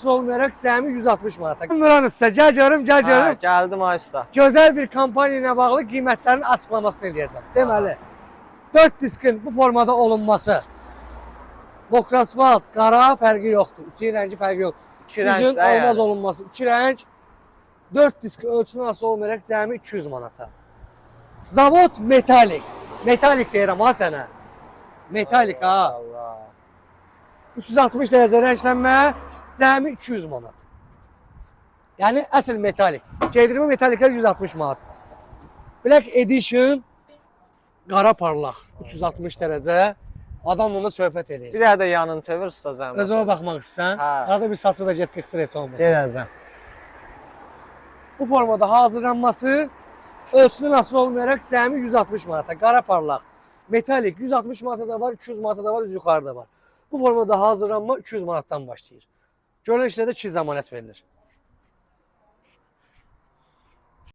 olmayaraq cəmi 160 manata. Nuranızsa gəl görüm, gəl görüm. Hə, gəldim Aysta. Gözəl bir kampaniya ilə bağlı qiymətlərin açıqlamasını eləyəcəm. Deməli, 4 diskin bu formada olunması, Bokrasfalt, qara fərqi yoxdur, içi rəngi fərqi yoxdur. Üzün almaz olunması, 2 rəng, 4 disk ölçünün asılı olmayaraq cəmi 200 manata. Zavod metalik. Metalik deyirəm ha sənə. Metalik ha. 360 dərəcə rənglənmə, cəmi 200 manat. Yəni əsl metalik. Geydirmə metaliklər 160 manat. Black Edition qara parlaq, 360 dərəcə. Adam onunla söhbət edir. Bir də yanını çevir usta zəhmət. Özümə baxmaq istəsən, arada bir saçı da get qıxdır heç olmasın. Gələcəm. Bu formada hazırlanması ölçüdən asılı olmayaraq cəmi 160 manata. Qara parlaq, metalik 160 manata da var, 200 manata da var, üz yuxarıda var. Bu formada hazırlanma 200 manatdan başlayır. Görülən işlərdə 2 zəmanət verilir.